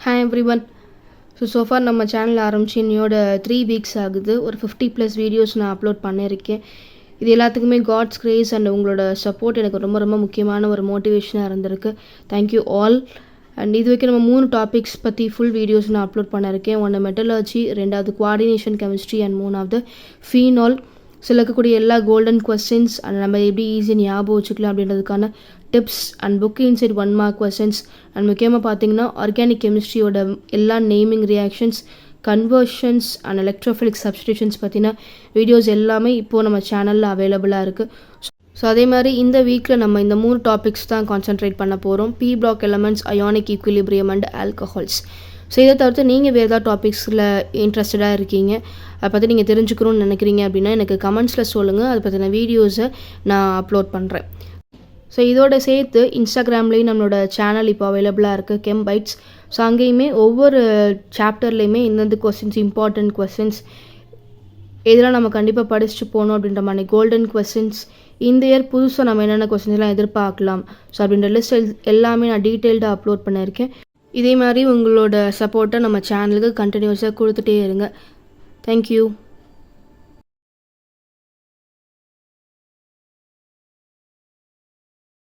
Hi everyone. So for நம்ம channel ஆரம்பிச்சு இன்னையோட 3 வீக்ஸ் ஆகுது. ஒரு 50+ வீடியோஸ் நான் அப்லோட் பண்ணியிருக்கேன். இது எல்லாத்துக்குமே காட்ஸ் கிரேஸ் அண்ட் உங்களோட சப்போர்ட் எனக்கு ரொம்ப ரொம்ப முக்கியமான ஒரு மோட்டிவேஷனாக இருந்திருக்கு. Thank you all. அண்ட் இது வரைக்கும் நம்ம 3 டாபிக்ஸ் பற்றி ஃபுல் வீடியோஸ் நான் அப்லோட் பண்ணியிருக்கேன். ஒன்று மெட்டலர்ஜி, 2வது கோஆர்டினேஷன் கெமிஸ்ட்ரி அண்ட் 3வது ஃபீனால். இருக்கக்கூடிய எல்லா கோல்டன் கொஸ்டின்ஸ் அண்ட் நம்ம எப்படி ஈஸியாக ஞாபகம் வச்சுக்கலாம் அப்படின்றதுக்கான tips and book inside 1 mark questions and முக்கியமாக பார்த்தீங்கன்னா ஆர்கானிக் கெமிஸ்ட்ரியோட எல்லா naming reactions, conversions and electrophilic substitutions பற்றின வீடியோஸ் எல்லாமே இப்போது நம்ம சேனலில் அவைலபிளாக இருக்குது. ஸோ அதே மாதிரி இந்த வீக்கில் நம்ம இந்த 3 டாபிக்ஸ் தான் கான்சென்ட்ரேட் பண்ண போகிறோம். P block elements, ionic equilibrium and alcohols. So இதை தவிர்த்து நீங்கள் வேறு ஏதாவது டாபிக்ஸில் இன்ட்ரெஸ்டடாக இருக்கீங்க, அதை பற்றி நீங்கள் தெரிஞ்சுக்கணும்னு நினைக்கிறீங்க அப்படின்னா எனக்கு கமெண்ட்ஸில் சொல்லுங்கள். அதை பற்றின வீடியோஸை நான் அப்லோட் பண்ணுறேன். ஸோ இதோட சேர்த்து இன்ஸ்டாகிராம்லேயும் நம்மளோட சேனல் இப்போ அவைலபிளாக இருக்குது, கெம் பைட்ஸ். ஸோ அங்கேயுமே ஒவ்வொரு சாப்டர்லேயுமே இந்தந்த கொஸ்டின்ஸ், இம்பார்ட்டண்ட் கொஸ்டின்ஸ், இதெல்லாம் நம்ம கண்டிப்பாக படிச்சுட்டு போகணும் அப்படின்ற மாதிரி கோல்டன் கொஸ்டின்ஸ், இந்த இயர் புதுசாக நம்ம என்னென்ன கொஸ்டின்ஸ்லாம் எதிர்பார்க்கலாம், ஸோ அப்படின்ற லிஸ்ட் எல்லாமே நான் டீட்டெயில்டாக அப்லோட் பண்ணியிருக்கேன். இதே மாதிரி உங்களோட சப்போர்ட்டை நம்ம சேனலுக்கு கண்டினியூஸாக கொடுத்துட்டே இருங்க. தேங்க்யூ.